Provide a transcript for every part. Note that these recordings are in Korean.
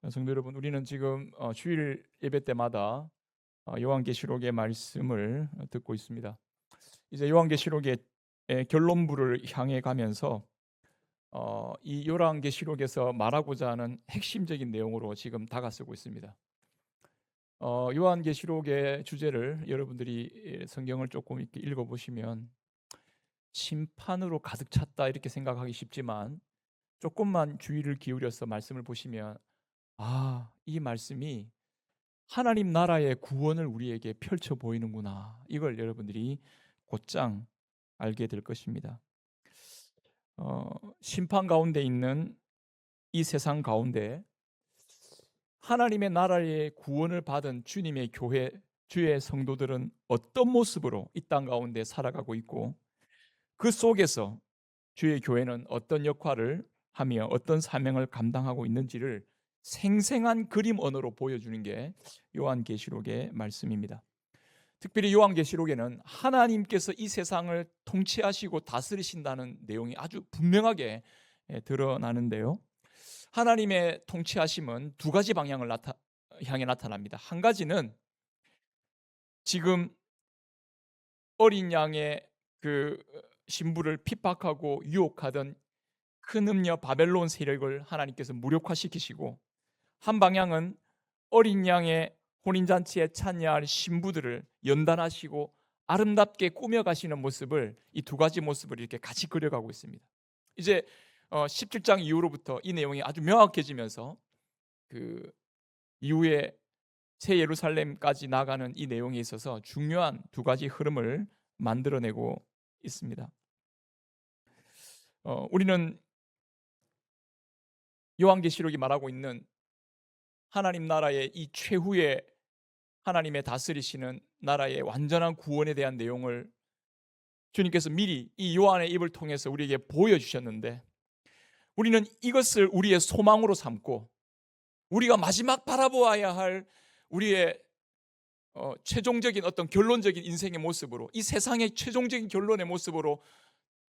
성도 여러분, 우리는 지금 주일 예배 때마다 요한계시록의 말씀을 듣고 있습니다. 이제 요한계시록의 결론부를 향해 가면서 이 요한계시록에서 말하고자 하는 핵심적인 내용으로 지금 다가서고 있습니다. 요한계시록의 주제를 여러분들이 성경을 조금 이렇게 읽어보시면 심판으로 가득 찼다 이렇게 생각하기 쉽지만, 조금만 주의를 기울여서 말씀을 보시면 이 말씀이 하나님 나라의 구원을 우리에게 펼쳐 보이는구나, 이걸 여러분들이 곧장 알게 될 것입니다. 심판 가운데 있는 이 세상 가운데 하나님의 나라의 구원을 받은 주님의 교회, 주의 성도들은 어떤 모습으로 이 땅 가운데 살아가고 있고, 그 속에서 주의 교회는 어떤 역할을 하며 어떤 사명을 감당하고 있는지를 생생한 그림 언어로 보여주는 게 요한계시록의 말씀입니다. 특별히 요한계시록에는 하나님께서 이 세상을 통치하시고 다스리신다는 내용이 아주 분명하게 드러나는데요. 하나님의 통치하심은 두 가지 방향을 향해 나타납니다. 한 가지는 지금 어린 양의 그 신부를 핍박하고 유혹하던 큰 음녀 바벨론 세력을 하나님께서 무력화시키시고, 한 방향은 어린 양의 혼인잔치에 참여할 신부들을 연단하시고 아름답게 꾸며가시는 모습을, 이 두 가지 모습을 이렇게 같이 그려가고 있습니다. 이제 17장 이후로부터 이 내용이 아주 명확해지면서 그 이후에 새 예루살렘까지 나가는 이 내용에 있어서 중요한 두 가지 흐름을 만들어내고 있습니다. 우리는 요한계시록이 말하고 있는 하나님 나라의 이 최후의 하나님의 다스리시는 나라의 완전한 구원에 대한 내용을 주님께서 미리 이 요한의 입을 통해서 우리에게 보여주셨는데, 우리는 이것을 우리의 소망으로 삼고 우리가 마지막 바라보아야 할 우리의 최종적인 어떤 결론적인 인생의 모습으로, 이 세상의 최종적인 결론의 모습으로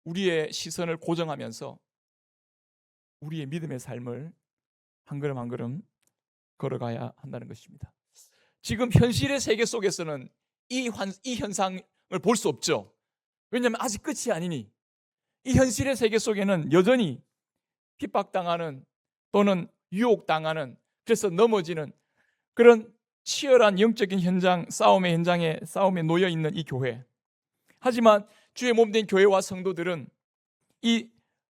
우리의 시선을 고정하면서 우리의 믿음의 삶을 한 걸음 한 걸음 걸어가야 한다는 것입니다. 지금 현실의 세계 속에서는 이 현상을 볼 수 없죠. 왜냐하면 아직 끝이 아니니. 이 현실의 세계 속에는 여전히 핍박당하는, 또는 유혹당하는, 그래서 넘어지는 그런 치열한 영적인 현장, 싸움의 현장에 싸움에 놓여 있는 이 교회. 하지만 주의 몸된 교회와 성도들은 이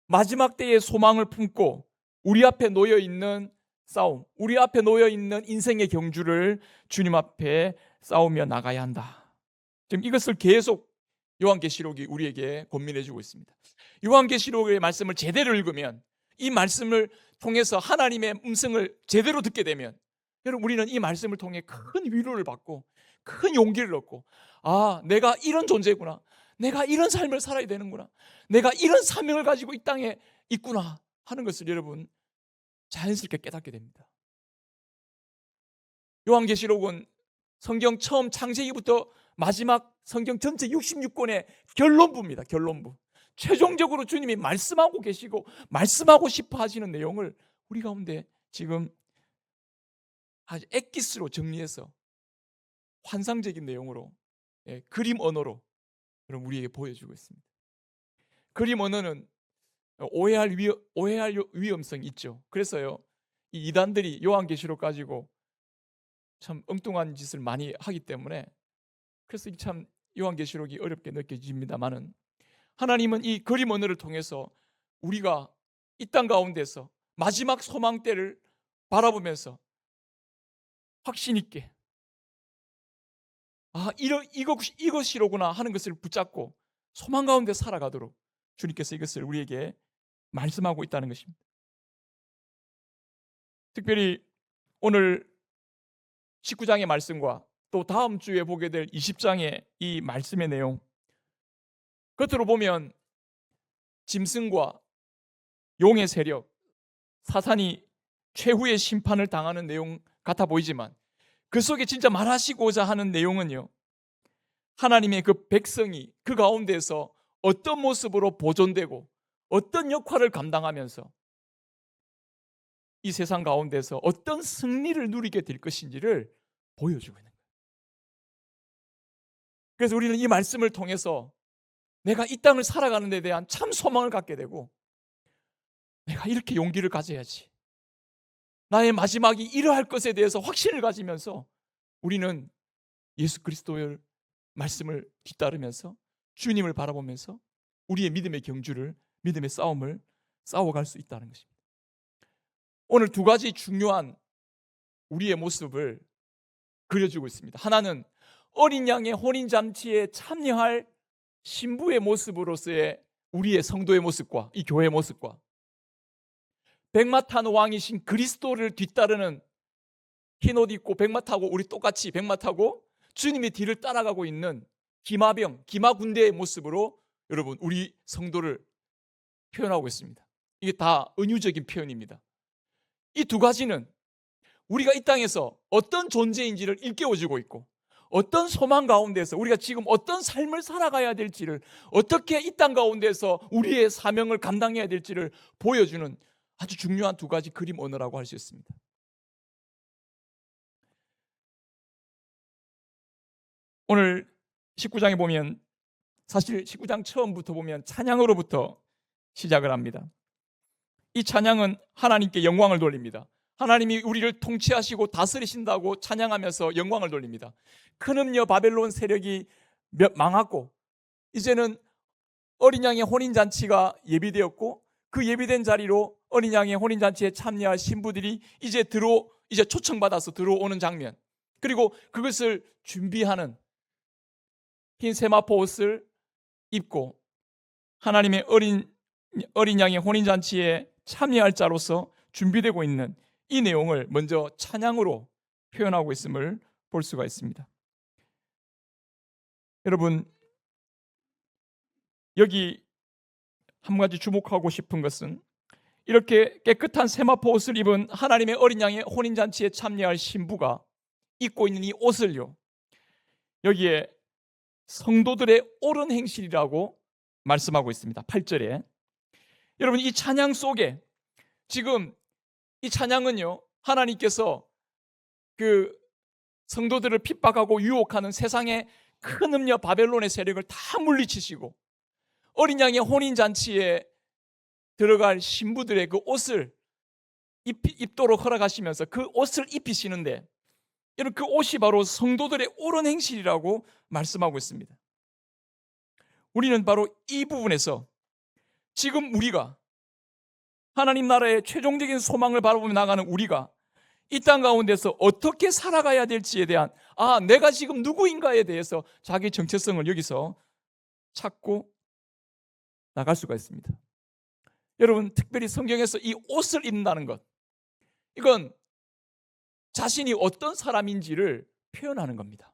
마지막 때의 소망을 품고 우리 앞에 놓여 있는 싸움, 우리 앞에 놓여 있는 인생의 경주를 주님 앞에 싸우며 나가야 한다. 지금 이것을 계속 요한계시록이 우리에게 권면해 주고 있습니다. 요한계시록의 말씀을 제대로 읽으면, 이 말씀을 통해서 하나님의 음성을 제대로 듣게 되면, 여러분, 우리는 이 말씀을 통해 큰 위로를 받고 큰 용기를 얻고, 내가 이런 존재구나, 내가 이런 삶을 살아야 되는구나, 내가 이런 사명을 가지고 이 땅에 있구나 하는 것을 여러분 자연스럽게 깨닫게 됩니다. 요한계시록은 성경 처음 창세기부터 마지막 성경 전체 66권의 결론부입니다. 결론부. 최종적으로 주님이 말씀하고 계시고 말씀하고 싶어 하시는 내용을 우리 가운데 지금 아주 엑기스로 정리해서 환상적인 내용으로, 그림 언어로 여러분 우리에게 보여주고 있습니다. 그림 언어는 오해할 위험성이 있죠. 그래서요, 이 이단들이 요한계시록 가지고 참 엉뚱한 짓을 많이 하기 때문에, 그래서 참 요한계시록이 어렵게 느껴집니다만은, 하나님은 이 그림 언어를 통해서 우리가 이 땅 가운데서 마지막 소망 때를 바라보면서 확신 있게 이것이로구나 하는 것을 붙잡고 소망 가운데 살아가도록 주님께서 이것을 우리에게 말씀하고 있다는 것입니다. 특별히 오늘 19장의 말씀과 또 다음 주에 보게 될 20장의 이 말씀의 내용, 겉으로 보면 짐승과 용의 세력, 사탄이 최후의 심판을 당하는 내용 같아 보이지만, 그 속에 진짜 말하시고자 하는 내용은요, 하나님의 그 백성이 그 가운데서 어떤 모습으로 보존되고 어떤 역할을 감당하면서 이 세상 가운데서 어떤 승리를 누리게 될 것인지를 보여주고 있는 거예요. 그래서 우리는 이 말씀을 통해서 내가 이 땅을 살아가는 데 대한 참 소망을 갖게 되고, 내가 이렇게 용기를 가져야지, 나의 마지막이 이러할 것에 대해서 확신을 가지면서 우리는 예수 그리스도의 말씀을 뒤따르면서 주님을 바라보면서 우리의 믿음의 경주를, 믿음의 싸움을 싸워갈 수 있다는 것입니다. 오늘 두 가지 중요한 우리의 모습을 그려주고 있습니다. 하나는 어린 양의 혼인잔치에 참여할 신부의 모습으로서의 우리의 성도의 모습과 이 교회의 모습과, 백마 탄 왕이신 그리스도를 뒤따르는 흰 옷 입고 백마 타고, 우리 똑같이 백마 타고 주님의 뒤를 따라가고 있는 기마병, 기마군대의 모습으로 여러분 우리 성도를 표현하고 있습니다. 이게 다 은유적인 표현입니다. 이 두 가지는 우리가 이 땅에서 어떤 존재인지를 일깨워주고 있고, 어떤 소망 가운데서 우리가 지금 어떤 삶을 살아가야 될지를, 어떻게 이 땅 가운데서 우리의 사명을 감당해야 될지를 보여주는 아주 중요한 두 가지 그림 언어라고 할 수 있습니다. 오늘 19장에 보면, 사실 19장 처음부터 보면 찬양으로부터 시작을 합니다. 이 찬양은 하나님께 영광을 돌립니다. 하나님이 우리를 통치하시고 다스리신다고 찬양하면서 영광을 돌립니다. 큰 음녀 바벨론 세력이 망하고 이제는 어린 양의 혼인잔치가 예비되었고, 그 예비된 자리로 어린 양의 혼인잔치에 참여할 신부들이 이제 초청받아서 들어오는 장면, 그리고 그것을 준비하는 흰 세마포 옷을 입고 하나님의 어린 양의 혼인잔치에 참여할 자로서 준비되고 있는 이 내용을 먼저 찬양으로 표현하고 있음을 볼 수가 있습니다. 여러분, 여기 한 가지 주목하고 싶은 것은, 이렇게 깨끗한 세마포 옷을 입은 하나님의 어린 양의 혼인잔치에 참여할 신부가 입고 있는 이 옷을요, 여기에 성도들의 옳은 행실이라고 말씀하고 있습니다. 8절에. 여러분, 이 찬양 속에 지금 이 찬양은요, 하나님께서 그 성도들을 핍박하고 유혹하는 세상의 큰 음녀 바벨론의 세력을 다 물리치시고 어린 양의 혼인잔치에 들어갈 신부들의 그 옷을 입도록 허락하시면서 그 옷을 입히시는데, 여러분, 그 옷이 바로 성도들의 옳은 행실이라고 말씀하고 있습니다. 우리는 바로 이 부분에서 지금 우리가 하나님 나라의 최종적인 소망을 바라보며 나가는 우리가 이 땅 가운데서 어떻게 살아가야 될지에 대한, 내가 지금 누구인가에 대해서 자기 정체성을 여기서 찾고 나갈 수가 있습니다. 여러분, 특별히 성경에서 이 옷을 입는다는 것, 이건 자신이 어떤 사람인지를 표현하는 겁니다.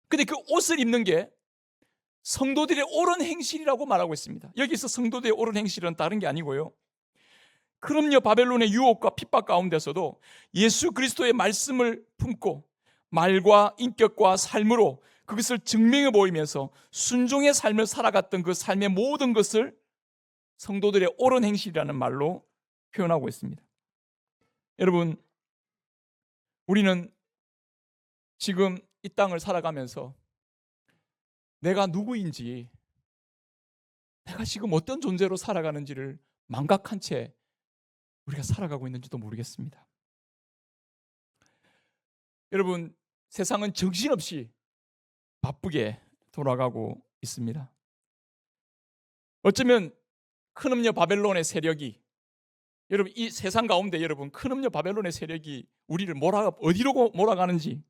근데 그 옷을 입는 게 성도들의 옳은 행실이라고 말하고 있습니다. 여기서 성도들의 옳은 행실은 다른 게 아니고요, 그럼요, 바벨론의 유혹과 핍박 가운데서도 예수 그리스도의 말씀을 품고 말과 인격과 삶으로 그것을 증명해 보이면서 순종의 삶을 살아갔던 그 삶의 모든 것을 성도들의 옳은 행실이라는 말로 표현하고 있습니다. 여러분, 우리는 지금 이 땅을 살아가면서 내가 누구인지, 내가 지금 어떤 존재로 살아가는지를 망각한 채 우리가 살아가고 있는지도 모르겠습니다. 여러분, 세상은 정신없이 바쁘게 돌아가고 있습니다. 어쩌면 큰 음녀 바벨론의 세력이, 여러분, 이 세상 가운데 여러분, 큰 음녀 바벨론의 세력이 우리를 어디로 몰아가는지,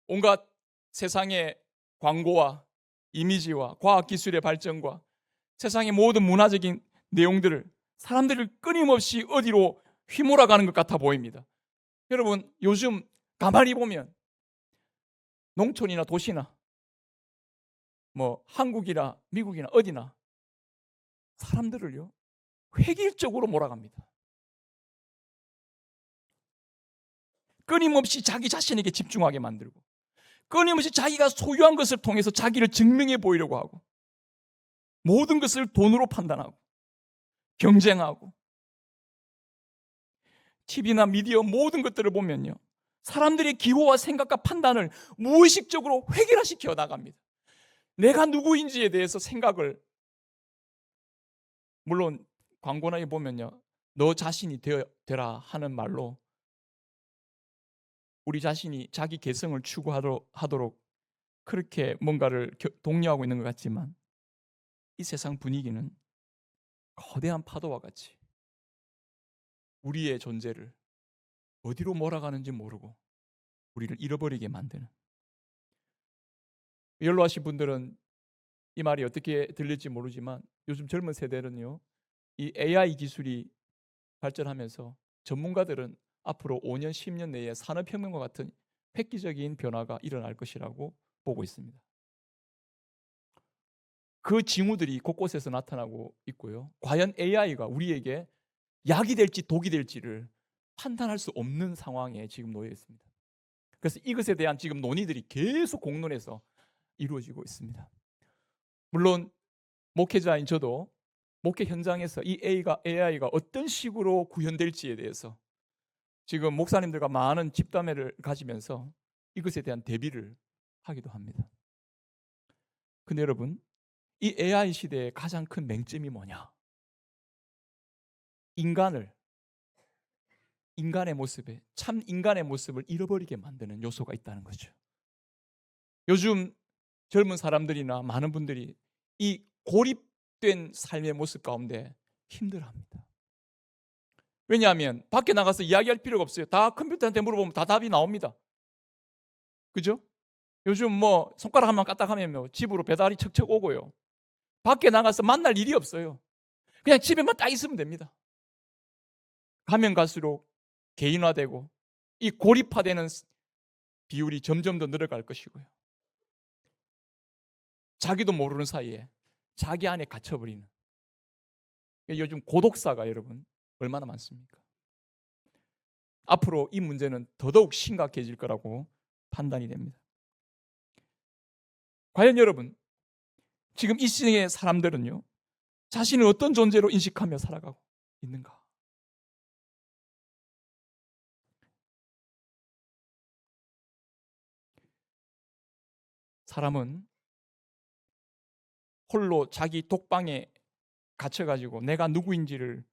온갖 세상의 광고와 이미지와 과학기술의 발전과 세상의 모든 문화적인 내용들을, 사람들을 끊임없이 어디로 휘몰아가는 것 같아 보입니다. 여러분, 요즘 가만히 보면 농촌이나 도시나 한국이나 미국이나 어디나 사람들을요, 획일적으로 몰아갑니다. 끊임없이 자기 자신에게 집중하게 만들고, 끊임없이 자기가 소유한 것을 통해서 자기를 증명해 보이려고 하고, 모든 것을 돈으로 판단하고, 경쟁하고 TV나 미디어 모든 것들을 보면요, 사람들의 기호와 생각과 판단을 무의식적으로 획일화시켜 나갑니다. 내가 누구인지에 대해서 생각을, 물론 광고나 보면요, 너 자신이 되라 하는 말로 우리 자신이 자기 개성을 추구하도록 그렇게 뭔가를 독려하고 있는 것 같지만, 이 세상 분위기는 거대한 파도와 같이 우리의 존재를 어디로 몰아가는지 모르고 우리를 잃어버리게 만드는, 연로하신 분들은 이 말이 어떻게 들릴지 모르지만 요즘 젊은 세대는요, 이 AI 기술이 발전하면서 전문가들은 앞으로 5년, 10년 내에 산업혁명과 같은 획기적인 변화가 일어날 것이라고 보고 있습니다. 그 징후들이 곳곳에서 나타나고 있고요. 과연 AI가 우리에게 약이 될지 독이 될지를 판단할 수 없는 상황에 지금 놓여 있습니다. 그래서 이것에 대한 지금 논의들이 계속 공론에서 이루어지고 있습니다. 물론 목회자인 저도 목회 현장에서 이 AI가 어떤 식으로 구현될지에 대해서 지금 목사님들과 많은 집담회를 가지면서 이것에 대한 대비를 하기도 합니다. 근데 여러분, 이 AI 시대의 가장 큰 맹점이 뭐냐? 인간의 모습에, 참 인간의 모습을 잃어버리게 만드는 요소가 있다는 거죠. 요즘 젊은 사람들이나 많은 분들이 이 고립된 삶의 모습 가운데 힘들어합니다. 왜냐하면 밖에 나가서 이야기할 필요가 없어요. 다 컴퓨터한테 물어보면 다 답이 나옵니다. 그죠? 요즘 뭐 손가락 한번 까딱하면 집으로 배달이 척척 오고요. 밖에 나가서 만날 일이 없어요. 그냥 집에만 딱 있으면 됩니다. 가면 갈수록 개인화되고 이 고립화되는 비율이 점점 더 늘어갈 것이고요. 자기도 모르는 사이에 자기 안에 갇혀버리는, 요즘 고독사가 여러분 얼마나 많습니까? 앞으로 이 문제는 더더욱 심각해질 거라고 판단이 됩니다. 과연 여러분, 지금 이 시대의 사람들은요, 자신을 어떤 존재로 인식하며 살아가고 있는가? 사람은 홀로 자기 독방에 갇혀가지고 내가 누구인지를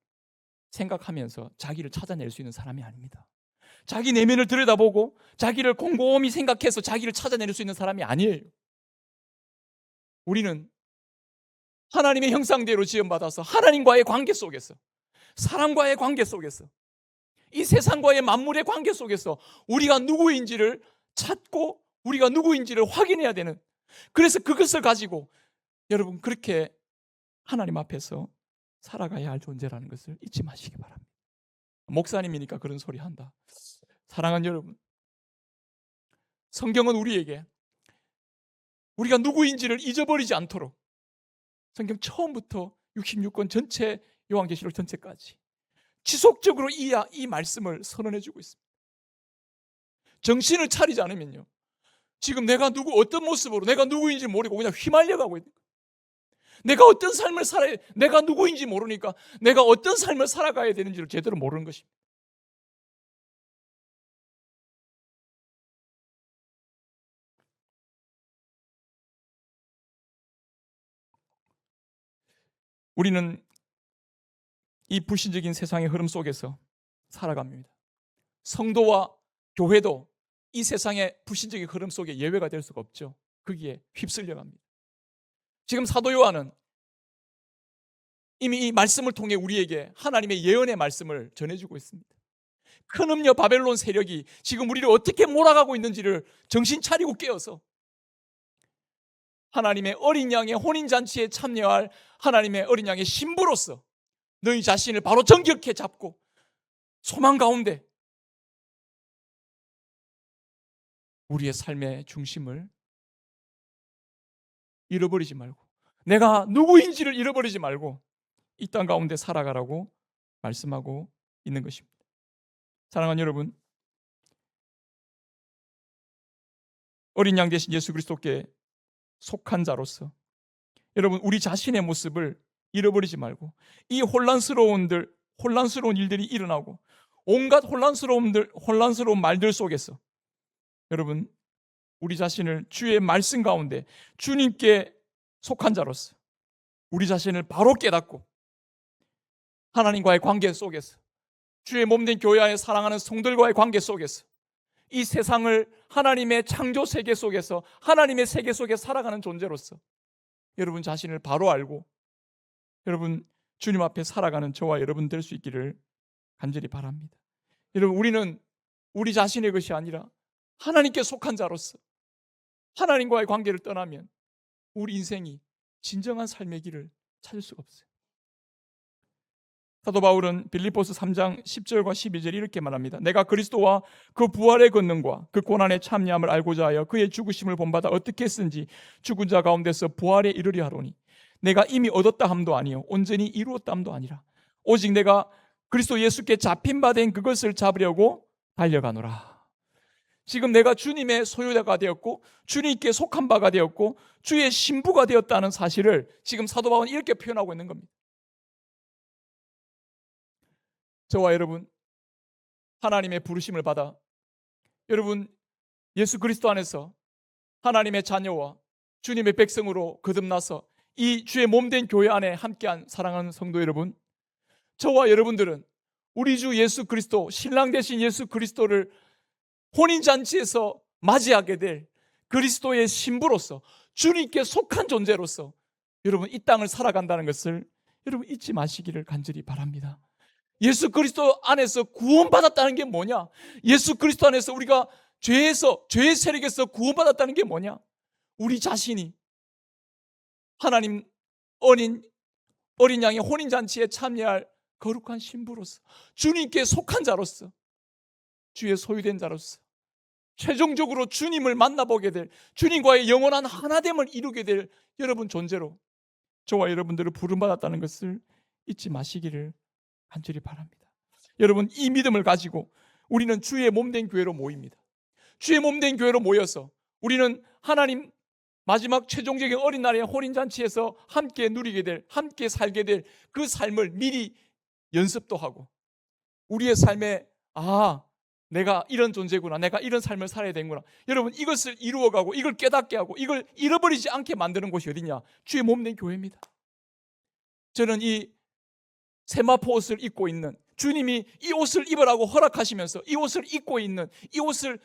생각하면서 자기를 찾아낼 수 있는 사람이 아닙니다. 자기 내면을 들여다보고 자기를 곰곰이 생각해서 자기를 찾아낼 수 있는 사람이 아니에요. 우리는 하나님의 형상대로 지음받아서 하나님과의 관계 속에서, 사람과의 관계 속에서, 이 세상과의 만물의 관계 속에서 우리가 누구인지를 찾고 우리가 누구인지를 확인해야 되는, 그래서 그것을 가지고 여러분 그렇게 하나님 앞에서 살아가야 할 존재라는 것을 잊지 마시기 바랍니다. 목사님이니까 그런 소리 한다. 사랑하는 여러분, 성경은 우리에게 우리가 누구인지를 잊어버리지 않도록 성경 처음부터 66권 전체, 요한계시록 전체까지 지속적으로 이 말씀을 선언해주고 있습니다. 정신을 차리지 않으면요, 지금 내가 어떤 모습으로 내가 누구인지 모르고 그냥 휘말려가고 있는 거예요. 내가 어떤 삶을 살아야, 내가 누구인지 모르니까 내가 어떤 삶을 살아가야 되는지를 제대로 모르는 것입니다. 우리는 이 불신적인 세상의 흐름 속에서 살아갑니다. 성도와 교회도 이 세상의 불신적인 흐름 속에 예외가 될 수가 없죠. 거기에 휩쓸려 갑니다. 지금 사도 요한은 이미 이 말씀을 통해 우리에게 하나님의 예언의 말씀을 전해주고 있습니다. 큰 음녀 바벨론 세력이 지금 우리를 어떻게 몰아가고 있는지를 정신 차리고 깨어서 하나님의 어린 양의 혼인잔치에 참여할 하나님의 어린 양의 신부로서 너희 자신을 바로 정결케 잡고 소망 가운데 우리의 삶의 중심을 잃어버리지 말고, 내가 누구인지를 잃어버리지 말고 이 땅 가운데 살아가라고 말씀하고 있는 것입니다. 사랑하는 여러분, 어린 양 되신 예수 그리스도께 속한 자로서 여러분 우리 자신의 모습을 잃어버리지 말고, 이 혼란스러운 일들이 일어나고 온갖 혼란스러운 말들 속에서 여러분, 우리 자신을 주의 말씀 가운데 주님께 속한 자로서 우리 자신을 바로 깨닫고 하나님과의 관계 속에서, 주의 몸된 교회 안에 사랑하는 성들과의 관계 속에서, 이 세상을 하나님의 창조 세계 속에서, 하나님의 세계 속에 살아가는 존재로서 여러분 자신을 바로 알고 여러분 주님 앞에 살아가는 저와 여러분 될 수 있기를 간절히 바랍니다. 여러분, 우리는 우리 자신의 것이 아니라 하나님께 속한 자로서 하나님과의 관계를 떠나면 우리 인생이 진정한 삶의 길을 찾을 수가 없어요. 사도 바울은 빌립보서 3장 10절과 12절 이렇게 말합니다. 내가 그리스도와 그 부활의 권능과 그 고난의 참여함을 알고자 하여 그의 죽으심을 본받아 어떻게 했은지 죽은 자 가운데서 부활에 이르려 하노니 내가 이미 얻었다 함도 아니요 온전히 이루었다 함도 아니라 오직 내가 그리스도 예수께 잡힌 바 된 그것을 잡으려고 달려가노라. 지금 내가 주님의 소유자가 되었고 주님께 속한 바가 되었고 주의 신부가 되었다는 사실을 지금 사도 바울은 이렇게 표현하고 있는 겁니다. 저와 여러분, 하나님의 부르심을 받아 여러분 예수 그리스도 안에서 하나님의 자녀와 주님의 백성으로 거듭나서 이 주의 몸된 교회 안에 함께한 사랑하는 성도 여러분, 저와 여러분들은 우리 주 예수 그리스도, 신랑 되신 예수 그리스도를 혼인잔치에서 맞이하게 될 그리스도의 신부로서 주님께 속한 존재로서 여러분 이 땅을 살아간다는 것을 여러분 잊지 마시기를 간절히 바랍니다. 예수 그리스도 안에서 구원받았다는 게 뭐냐? 예수 그리스도 안에서 우리가 죄의 세력에서 구원받았다는 게 뭐냐? 우리 자신이 하나님 어린 양의 혼인잔치에 참여할 거룩한 신부로서 주님께 속한 자로서 주의 소유된 자로서 최종적으로 주님을 만나보게 될 주님과의 영원한 하나됨을 이루게 될 여러분 존재로 저와 여러분들을 부름받았다는 것을 잊지 마시기를 간절히 바랍니다. 여러분, 이 믿음을 가지고 우리는 주의 몸된 교회로 모입니다. 주의 몸된 교회로 모여서 우리는 하나님 마지막 최종적인 어린 날의 혼인잔치에서 함께 누리게 될, 함께 살게 될 그 삶을 미리 연습도 하고 우리의 삶에 내가 이런 존재구나, 내가 이런 삶을 살아야 되는구나, 여러분 이것을 이루어가고 이걸 깨닫게 하고 이걸 잃어버리지 않게 만드는 곳이 어디냐? 주의 몸된 교회입니다. 저는 이 세마포 옷을 입고 있는, 주님이 이 옷을 입으라고 허락하시면서 이 옷을 입고 있는, 이 옷을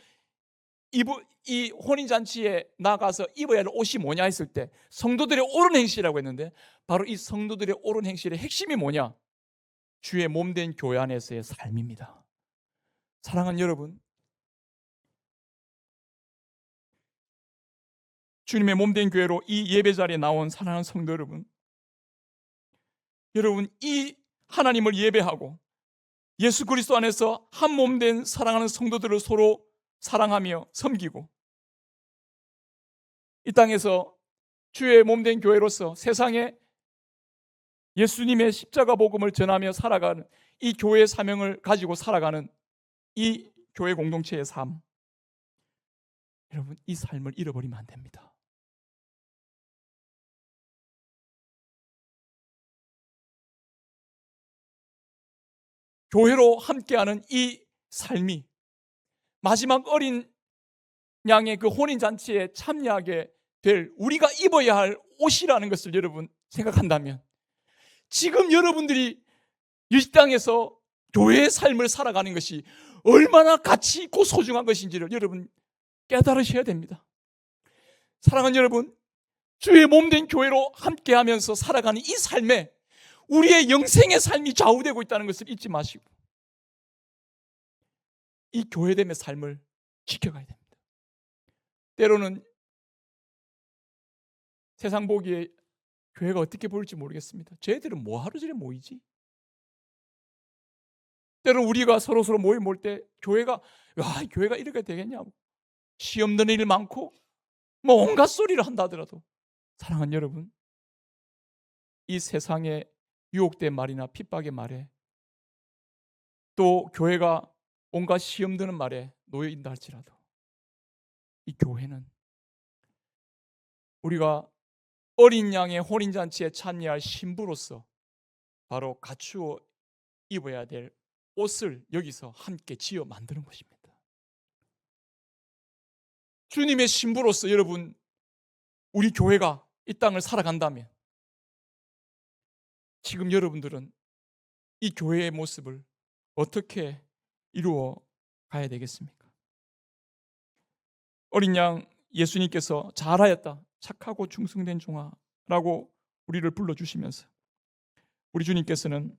이 혼인잔치에 나가서 입어야 할 옷이 뭐냐 했을 때 성도들의 옳은 행실이라고 했는데 바로 이 성도들의 옳은 행실의 핵심이 뭐냐? 주의 몸된 교회 안에서의 삶입니다. 사랑하는 여러분, 주님의 몸된 교회로 이 예배 자리에 나온 사랑하는 성도 여러분, 이 하나님을 예배하고 예수 그리스도 안에서 한 몸된 사랑하는 성도들을 서로 사랑하며 섬기고 이 땅에서 주의 몸된 교회로서 세상에 예수님의 십자가 복음을 전하며 살아가는 이 교회의 사명을 가지고 살아가는 이 교회 공동체의 삶, 여러분 이 삶을 잃어버리면 안 됩니다. 교회로 함께하는 이 삶이 마지막 어린 양의 그 혼인잔치에 참여하게 될 우리가 입어야 할 옷이라는 것을 여러분 생각한다면 지금 여러분들이 이 땅에서 교회의 삶을 살아가는 것이 얼마나 가치 있고 소중한 것인지를 여러분 깨달으셔야 됩니다. 사랑하는 여러분, 주의 몸된 교회로 함께하면서 살아가는 이 삶에 우리의 영생의 삶이 좌우되고 있다는 것을 잊지 마시고 이 교회됨의 삶을 지켜가야 됩니다. 때로는 세상 보기에 교회가 어떻게 보일지 모르겠습니다. 쟤들은 뭐 하루 종일 모이지? 때로는 우리가 서로 모일 때 교회가 이렇게 되겠냐고 시험 없는 일 많고 뭐 온갖 소리를 한다 하더라도 사랑하는 여러분, 이 세상의 유혹된 말이나 핍박의 말에 또 교회가 온갖 시험 드는 말에 놓여있다 할지라도 이 교회는 우리가 어린 양의 혼인잔치에 참여할 신부로서 바로 갖추어 입어야 될 옷을 여기서 함께 지어 만드는 것입니다. 주님의 신부로서 여러분, 우리 교회가 이 땅을 살아간다면 지금 여러분들은 이 교회의 모습을 어떻게 이루어 가야 되겠습니까? 어린 양 예수님께서 잘하였다, 착하고 충성된 종아라고 우리를 불러주시면서 우리 주님께서는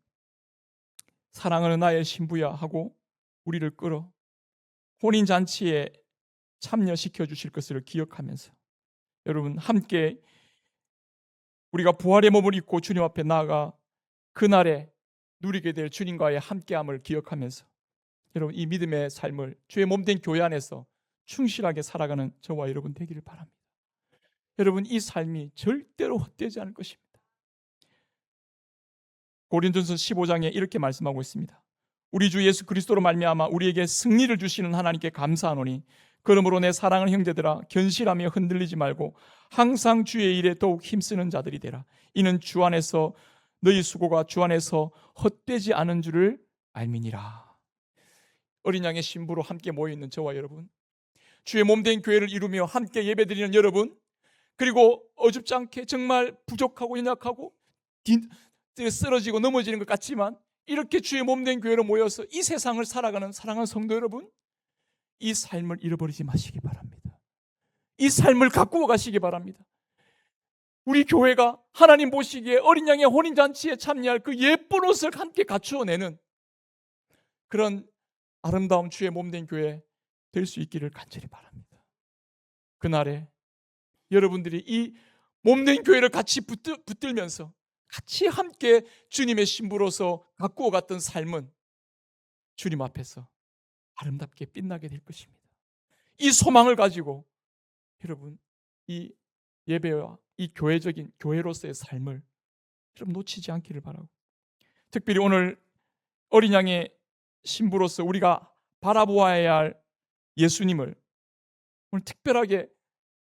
사랑하는 나의 신부야 하고 우리를 끌어 혼인잔치에 참여시켜 주실 것을 기억하면서 여러분 함께 우리가 부활의 몸을 입고 주님 앞에 나아가 그날에 누리게 될 주님과의 함께함을 기억하면서 여러분 이 믿음의 삶을 주의 몸된 교회 안에서 충실하게 살아가는 저와 여러분 되기를 바랍니다. 여러분 이 삶이 절대로 헛되지 않을 것입니다. 고린도전서 15장에 이렇게 말씀하고 있습니다. 우리 주 예수 그리스도로 말미암아 우리에게 승리를 주시는 하나님께 감사하노니 그러므로 내 사랑하는 형제들아 견실하며 흔들리지 말고 항상 주의 일에 더욱 힘쓰는 자들이 되라. 이는 주 안에서 너희 수고가 주 안에서 헛되지 않은 줄을 알미니라. 어린 양의 신부로 함께 모여있는 저와 여러분, 주의 몸된 교회를 이루며 함께 예배드리는 여러분, 그리고 어줍지 않게 정말 부족하고 연약하고 쓰러지고 넘어지는 것 같지만 이렇게 주의 몸된 교회로 모여서 이 세상을 살아가는 사랑하는 성도 여러분, 이 삶을 잃어버리지 마시기 바랍니다. 이 삶을 가꾸어 가시기 바랍니다. 우리 교회가 하나님 보시기에 어린 양의 혼인잔치에 참여할 그 예쁜 옷을 함께 갖추어내는 그런 아름다운 주의 몸된 교회 될 수 있기를 간절히 바랍니다. 그날에 여러분들이 이 몸된 교회를 같이 붙들면서 같이 함께 주님의 신부로서 가꾸어 갔던 삶은 주님 앞에서 아름답게 빛나게 될 것입니다. 이 소망을 가지고 여러분 이 예배와 이 교회적인 교회로서의 삶을 좀 놓치지 않기를 바라고, 특별히 오늘 어린 양의 신부로서 우리가 바라보아야 할 예수님을 오늘 특별하게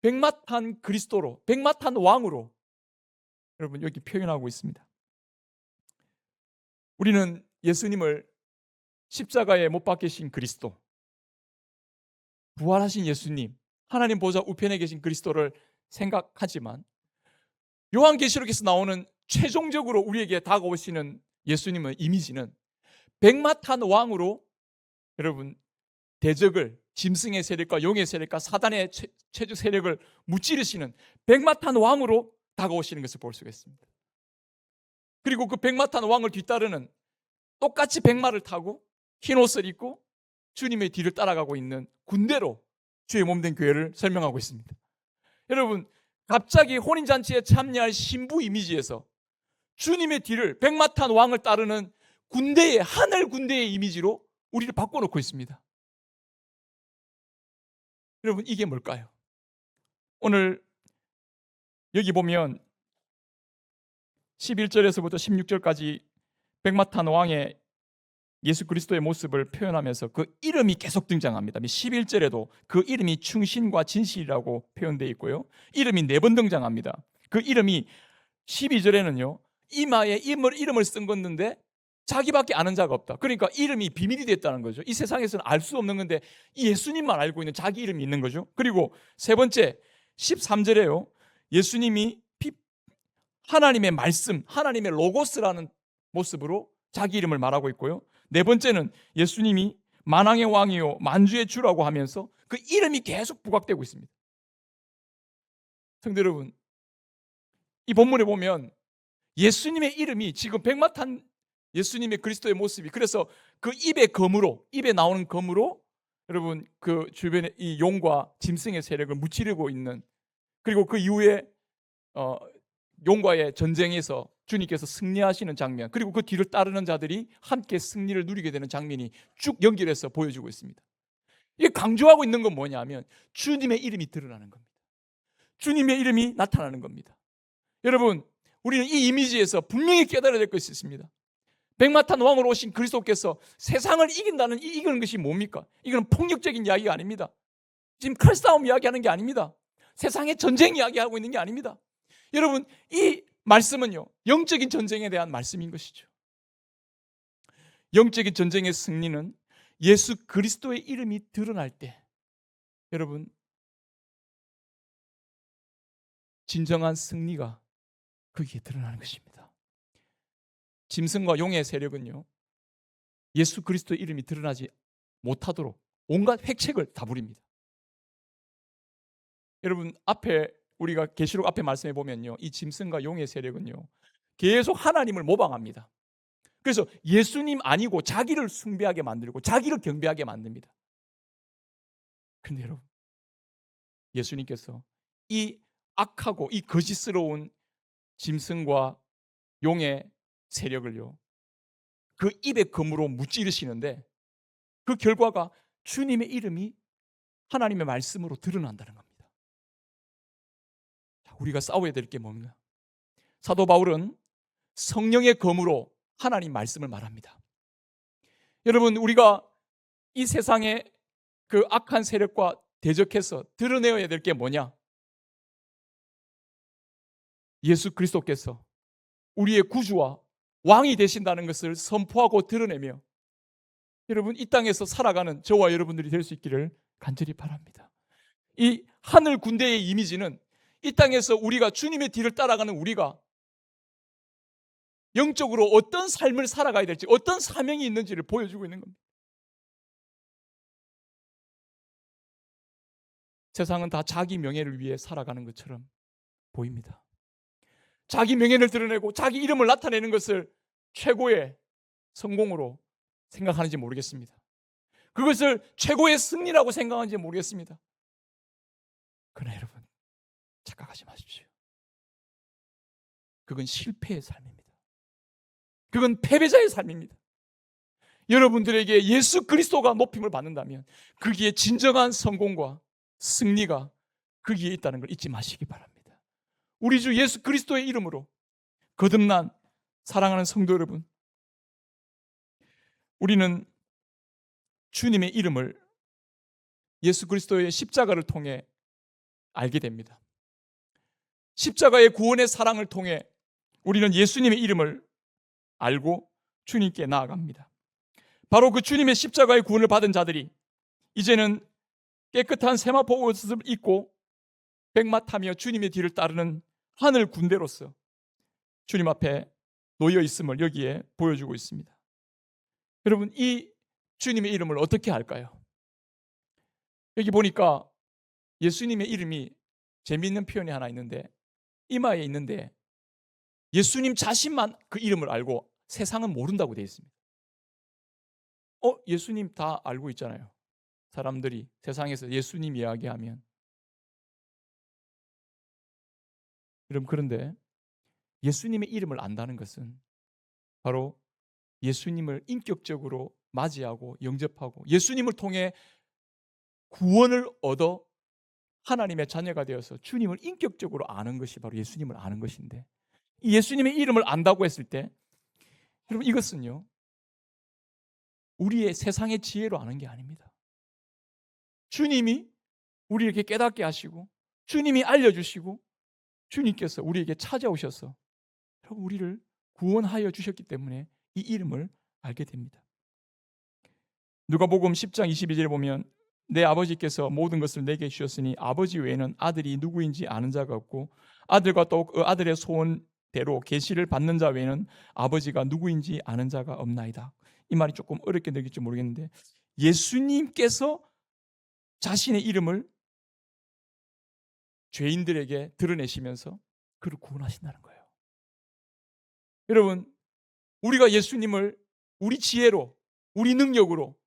백마탄 그리스도로, 백마탄 왕으로 여러분 여기 표현하고 있습니다. 우리는 예수님을 십자가에 못 박히신 그리스도, 부활하신 예수님, 하나님 보좌 우편에 계신 그리스도를 생각하지만 요한계시록에서 나오는 최종적으로 우리에게 다가오시는 예수님의 이미지는 백마탄 왕으로 여러분 대적을, 짐승의 세력과 용의 세력과 사단의 최적 세력을 무찌르시는 백마탄 왕으로 다가오시는 것을 볼 수가 있습니다. 그리고 그 백마탄 왕을 뒤따르는 똑같이 백마를 타고 흰 옷을 입고 주님의 뒤를 따라가고 있는 군대로 주의 몸된 교회를 설명하고 있습니다. 여러분 갑자기 혼인잔치에 참여할 신부 이미지에서 주님의 뒤를 백마탄 왕을 따르는 군대의, 하늘 군대의 이미지로 우리를 바꿔놓고 있습니다. 여러분 이게 뭘까요? 오늘 여기 보면 11절에서부터 16절까지 백마탄 왕의 예수 그리스도의 모습을 표현하면서 그 이름이 계속 등장합니다. 11절에도 그 이름이 충신과 진실이라고 표현되어 있고요. 이름이 4번 등장합니다. 그 이름이 12절에는요. 이마에 이름을 쓴 건데 자기밖에 아는 자가 없다. 그러니까 이름이 비밀이 됐다는 거죠. 이 세상에서는 알 수 없는 건데 예수님만 알고 있는 자기 이름이 있는 거죠. 그리고 세 번째 13절에요. 예수님이 하나님의 말씀, 하나님의 로고스라는 모습으로 자기 이름을 말하고 있고요. 네 번째는 예수님이 만왕의 왕이요 만주의 주라고 하면서 그 이름이 계속 부각되고 있습니다. 성도 여러분, 이 본문에 보면 예수님의 이름이 지금 백마탄 예수님의 그리스도의 모습이, 그래서 그 입에 나오는 검으로 여러분 그 주변에 이 용과 짐승의 세력을 무찌르고 있는, 그리고 그 이후에 용과의 전쟁에서 주님께서 승리하시는 장면, 그리고 그 뒤를 따르는 자들이 함께 승리를 누리게 되는 장면이 쭉 연결해서 보여주고 있습니다. 이게 강조하고 있는 건 뭐냐면 주님의 이름이 드러나는 겁니다. 주님의 이름이 나타나는 겁니다. 여러분 우리는 이 이미지에서 분명히 깨달아야 될 것이 있습니다. 백마탄 왕으로 오신 그리스도께서 세상을 이긴다는, 이기는 것이 뭡니까? 이건 폭력적인 이야기가 아닙니다. 지금 칼싸움 이야기하는 게 아닙니다. 세상의 전쟁 이야기하고 있는 게 아닙니다. 여러분, 이 말씀은요, 영적인 전쟁에 대한 말씀인 것이죠. 영적인 전쟁의 승리는 예수 그리스도의 이름이 드러날 때, 여러분, 진정한 승리가 거기에 드러나는 것입니다. 짐승과 용의 세력은요, 예수 그리스도의 이름이 드러나지 못하도록 온갖 획책을 다 부립니다. 여러분, 앞에 우리가 계시록 앞에 말씀해 보면요, 이 짐승과 용의 세력은요, 계속 하나님을 모방합니다. 그래서 예수님 아니고 자기를 숭배하게 만들고 자기를 경배하게 만듭니다. 그런데 여러분, 예수님께서 이 악하고 이 거짓스러운 짐승과 용의 세력을요, 그 입의 검으로 무찌르시는데 그 결과가 주님의 이름이 하나님의 말씀으로 드러난다는 겁니다. 우리가 싸워야 될 게 뭡니까? 사도 바울은 성령의 검으로 하나님 말씀을 말합니다. 여러분, 우리가 이 세상의 그 악한 세력과 대적해서 드러내야 될 게 뭐냐? 예수 그리스도께서 우리의 구주와 왕이 되신다는 것을 선포하고 드러내며, 여러분, 이 땅에서 살아가는 저와 여러분들이 될 수 있기를 간절히 바랍니다. 이 하늘 군대의 이미지는 이 땅에서 우리가 주님의 뒤를 따라가는 우리가 영적으로 어떤 삶을 살아가야 될지, 어떤 사명이 있는지를 보여주고 있는 겁니다. 세상은 다 자기 명예를 위해 살아가는 것처럼 보입니다. 자기 명예를 드러내고 자기 이름을 나타내는 것을 최고의 성공으로 생각하는지 모르겠습니다. 그것을 최고의 승리라고 생각하는지 모르겠습니다. 그러나 여러분, 착각하지 마십시오. 그건 실패의 삶입니다. 그건 패배자의 삶입니다. 여러분들에게 예수 그리스도가 높임을 받는다면 거기에 진정한 성공과 승리가 거기에 있다는 걸 잊지 마시기 바랍니다. 우리 주 예수 그리스도의 이름으로 거듭난 사랑하는 성도 여러분, 우리는 주님의 이름을 예수 그리스도의 십자가를 통해 알게 됩니다. 십자가의 구원의 사랑을 통해 우리는 예수님의 이름을 알고 주님께 나아갑니다. 바로 그 주님의 십자가의 구원을 받은 자들이 이제는 깨끗한 세마포 옷을 입고 백마 타며 주님의 뒤를 따르는 하늘 군대로서 주님 앞에 놓여 있음을 여기에 보여주고 있습니다. 여러분, 이 주님의 이름을 어떻게 할까요? 여기 보니까 예수님의 이름이 재미있는 표현이 하나 있는데, 이마에 있는데 예수님 자신만 그 이름을 알고 세상은 모른다고 되어 있습니다. 예수님 다 알고 있잖아요. 사람들이 세상에서 예수님 이야기하면. 여러분, 그런데 예수님의 이름을 안다는 것은 바로 예수님을 인격적으로 맞이하고 영접하고 예수님을 통해 구원을 얻어 하나님의 자녀가 되어서 주님을 인격적으로 아는 것이 바로 예수님을 아는 것인데, 이 예수님의 이름을 안다고 했을 때 여러분, 이것은요, 우리의 세상의 지혜로 아는 게 아닙니다. 주님이 우리에게 깨닫게 하시고 주님이 알려주시고 주님께서 우리에게 찾아오셔서 우리를 구원하여 주셨기 때문에 이 이름을 알게 됩니다. 누가복음 10장 22절에 보면 내 아버지께서 모든 것을 내게 주셨으니 아버지 외에는 아들이 누구인지 아는 자가 없고 아들과 또 그 아들의 소원대로 계시를 받는 자 외에는 아버지가 누구인지 아는 자가 없나이다. 이 말이 조금 어렵게 느낄지 모르겠는데, 예수님께서 자신의 이름을 죄인들에게 드러내시면서 그를 구원하신다는 거예요. 여러분, 우리가 예수님을 우리 지혜로, 우리 능력으로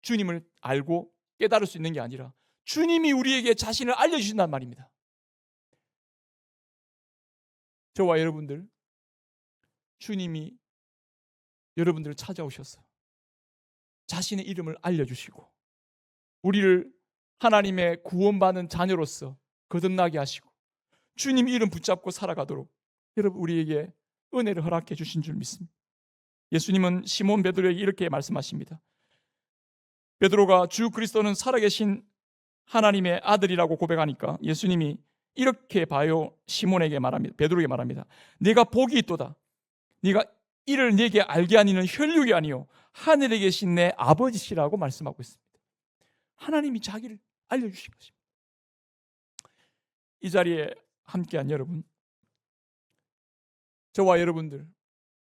주님을 알고 깨달을 수 있는 게 아니라 주님이 우리에게 자신을 알려주신단 말입니다. 저와 여러분들, 주님이 여러분들을 찾아오셔서 자신의 이름을 알려주시고 우리를 하나님의 구원받은 자녀로서 거듭나게 하시고 주님 이름 붙잡고 살아가도록 여러분 우리에게 은혜를 허락해 주신 줄 믿습니다. 예수님은 시몬 베드로에게 이렇게 말씀하십니다. 베드로가 주 그리스도는 살아계신 하나님의 아들이라고 고백하니까 예수님이 이렇게 봐요. 시몬에게 말합니다. 베드로에게 말합니다. 네가 복이 있도다. 네가 이를 네게 알게 하니는 혈육이 아니요 하늘에 계신 내 아버지시라고 말씀하고 있습니다. 하나님이 자기를 알려주신 것입니다. 이 자리에 함께한 여러분, 저와 여러분들,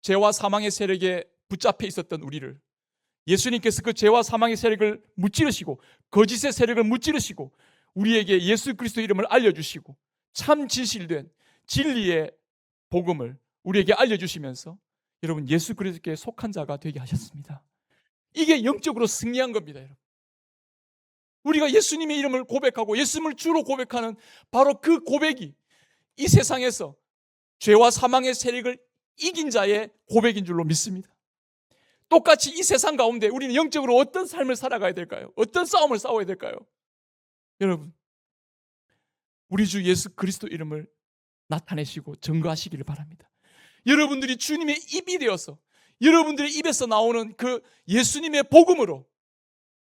죄와 사망의 세력에 붙잡혀 있었던 우리를 예수님께서 그 죄와 사망의 세력을 무찌르시고 거짓의 세력을 무찌르시고 우리에게 예수 그리스도 이름을 알려주시고 참 진실된 진리의 복음을 우리에게 알려주시면서 여러분 예수 그리스도께 속한 자가 되게 하셨습니다. 이게 영적으로 승리한 겁니다. 여러분, 우리가 예수님의 이름을 고백하고 예수님을 주로 고백하는 바로 그 고백이 이 세상에서 죄와 사망의 세력을 이긴 자의 고백인 줄로 믿습니다. 똑같이 이 세상 가운데 우리는 영적으로 어떤 삶을 살아가야 될까요? 어떤 싸움을 싸워야 될까요? 여러분, 우리 주 예수 그리스도 이름을 나타내시고 증거하시기를 바랍니다. 여러분들이 주님의 입이 되어서 여러분들의 입에서 나오는 그 예수님의 복음으로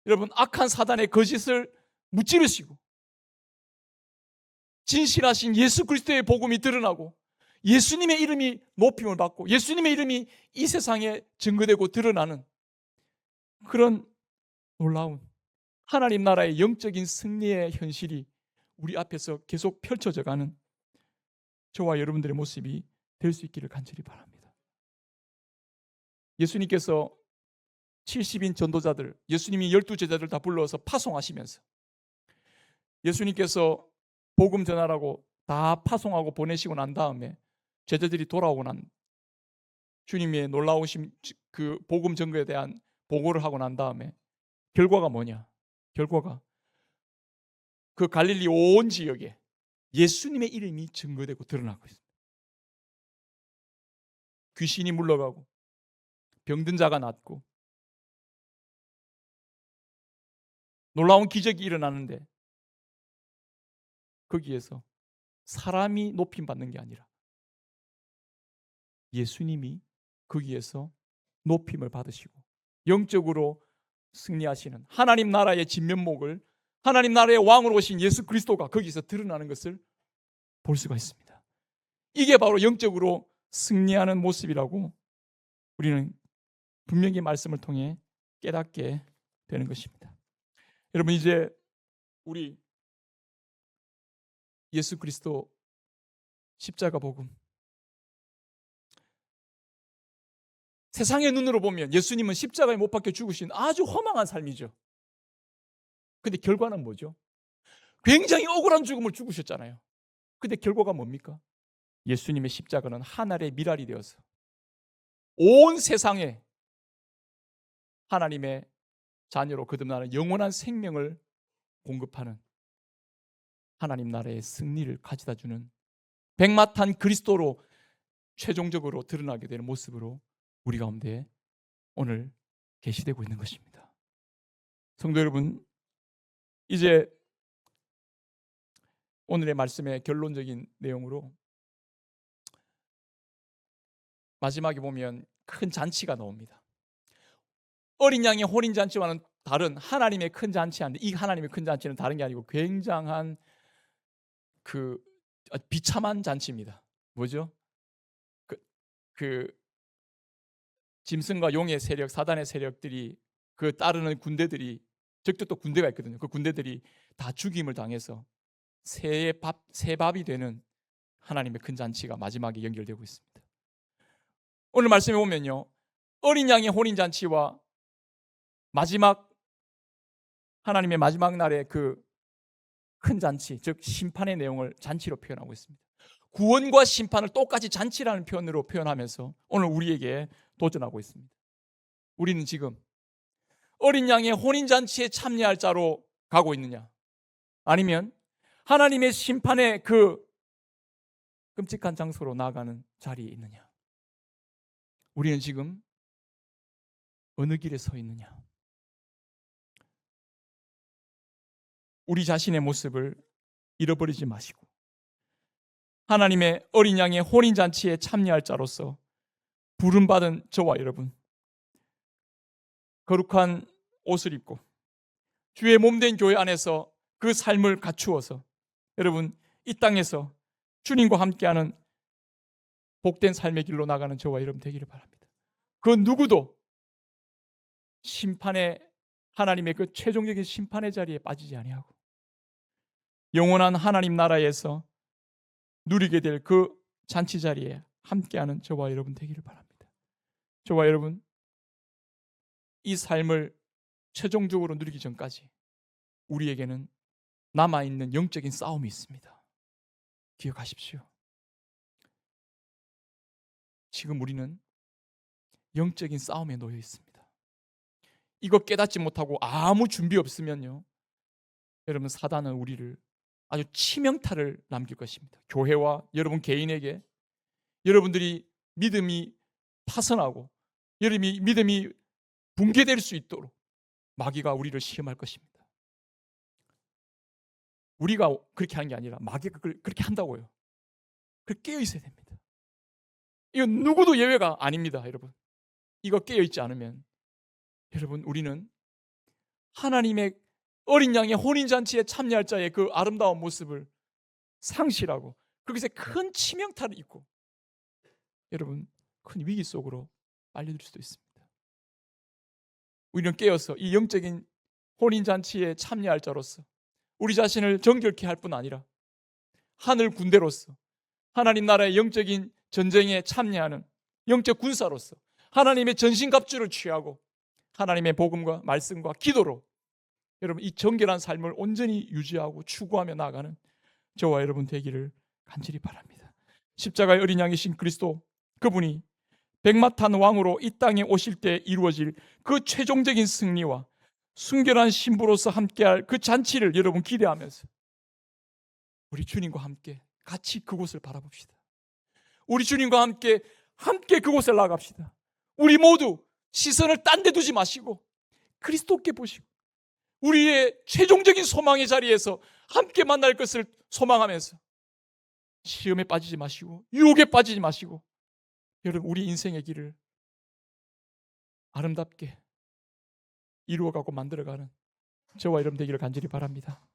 여러분 악한 사단의 거짓을 무찌르시고 진실하신 예수 그리스도의 복음이 드러나고 예수님의 이름이 높임을 받고 예수님의 이름이 이 세상에 증거되고 드러나는 그런 놀라운 하나님 나라의 영적인 승리의 현실이 우리 앞에서 계속 펼쳐져가는 저와 여러분들의 모습이 될 수 있기를 간절히 바랍니다. 예수님께서 70인 전도자들, 예수님이 12제자들 다 불러서 파송하시면서 예수님께서 복음 전하라고 다 파송하고 보내시고 난 다음에 제자들이 돌아오고 난 주님의 놀라우신 그 복음 증거에 대한 보고를 하고 난 다음에 결과가 뭐냐? 결과가 그 갈릴리 온 지역에 예수님의 이름이 증거되고 드러나고 있습니다. 귀신이 물러가고 병든 자가 낫고 놀라운 기적이 일어나는데 거기에서 사람이 높임 받는 게 아니라 예수님이 거기에서 높임을 받으시고 영적으로 승리하시는 하나님 나라의 진면목을 하나님 나라의 왕으로 오신 예수 그리스도가 거기서 드러나는 것을 볼 수가 있습니다. 이게 바로 영적으로 승리하는 모습이라고 우리는 분명히 말씀을 통해 깨닫게 되는 것입니다. 여러분, 이제 우리 예수 그리스도 십자가 복음, 세상의 눈으로 보면 예수님은 십자가에 못 박혀 죽으신 아주 허망한 삶이죠. 근데 결과는 뭐죠? 굉장히 억울한 죽음을 죽으셨잖아요. 근데 결과가 뭡니까? 예수님의 십자가는 하늘의 미랄이 되어서 온 세상에 하나님의 자녀로 거듭나는 영원한 생명을 공급하는 하나님 나라의 승리를 가져다 주는 백마탄 그리스도로 최종적으로 드러나게 되는 모습으로 우리 가운데 오늘 계시되고 있는 것입니다. 성도 여러분, 이제 오늘의 말씀의 결론적인 내용으로 마지막에 보면 큰 잔치가 나옵니다. 어린 양의 혼인 잔치와는 다른 하나님의 큰 잔치인데 이 하나님의 큰 잔치는 다른 게 아니고 굉장한 그 비참한 잔치입니다. 뭐죠? 그 짐승과 용의 세력, 사단의 세력들이 그 따르는 군대들이 적도 군대가 있거든요. 그 군대들이 다 죽임을 당해서 새 밥이 되는 하나님의 큰 잔치가 마지막에 연결되고 있습니다. 오늘 말씀에 보면요, 어린 양의 혼인 잔치와 마지막 하나님의 마지막 날의 그 큰 잔치, 즉 심판의 내용을 잔치로 표현하고 있습니다. 구원과 심판을 똑같이 잔치라는 표현으로 표현하면서 오늘 우리에게 도전하고 있습니다. 우리는 지금 어린 양의 혼인 잔치에 참여할 자로 가고 있느냐, 아니면 하나님의 심판의 그 끔찍한 장소로 나아가는 자리에 있느냐, 우리는 지금 어느 길에 서 있느냐? 우리 자신의 모습을 잃어버리지 마시고 하나님의 어린 양의 혼인 잔치에 참여할 자로서 부름받은 저와 여러분, 거룩한 옷을 입고 주의 몸된 교회 안에서 그 삶을 갖추어서 여러분 이 땅에서 주님과 함께하는 복된 삶의 길로 나가는 저와 여러분 되기를 바랍니다. 그 누구도 심판의 하나님의 그 최종적인 심판의 자리에 빠지지 아니하고 영원한 하나님 나라에서 누리게 될 그 잔치 자리에 함께하는 저와 여러분 되기를 바랍니다. 저와 여러분, 이 삶을 최종적으로 누리기 전까지 우리에게는 남아있는 영적인 싸움이 있습니다. 기억하십시오. 지금 우리는 영적인 싸움에 놓여 있습니다. 이거 깨닫지 못하고 아무 준비 없으면요, 여러분, 사단은 우리를 아주 치명타를 남길 것입니다. 교회와 여러분 개인에게 여러분들이 믿음이 파선하고 여러분이 믿음이 붕괴될 수 있도록 마귀가 우리를 시험할 것입니다. 우리가 그렇게 하는 게 아니라 마귀가 그렇게 한다고요. 깨어 있어야 됩니다. 이건 누구도 예외가 아닙니다, 여러분. 이거 깨어 있지 않으면 여러분, 우리는 하나님의 어린 양의 혼인잔치에 참여할 자의 그 아름다운 모습을 상실하고 거기서 큰 치명타를 입고 여러분, 큰 위기 속으로 빨려들 수도 있습니다. 우리는 깨어서 이 영적인 혼인잔치에 참여할 자로서 우리 자신을 정결케 할 뿐 아니라 하늘 군대로서 하나님 나라의 영적인 전쟁에 참여하는 영적 군사로서 하나님의 전신갑주를 취하고 하나님의 복음과 말씀과 기도로 여러분, 이 정결한 삶을 온전히 유지하고 추구하며 나아가는 저와 여러분 되기를 간절히 바랍니다. 십자가의 어린 양이신 그리스도, 그분이 백마탄 왕으로 이 땅에 오실 때 이루어질 그 최종적인 승리와 순결한 신부로서 함께할 그 잔치를 여러분 기대하면서 우리 주님과 함께 같이 그곳을 바라봅시다. 우리 주님과 함께 그곳을 나아갑시다. 우리 모두 시선을 딴 데 두지 마시고 그리스도께 보시고 우리의 최종적인 소망의 자리에서 함께 만날 것을 소망하면서 시험에 빠지지 마시고 유혹에 빠지지 마시고 여러분, 우리 인생의 길을 아름답게 이루어가고 만들어가는 저와 여러분 되기를 간절히 바랍니다.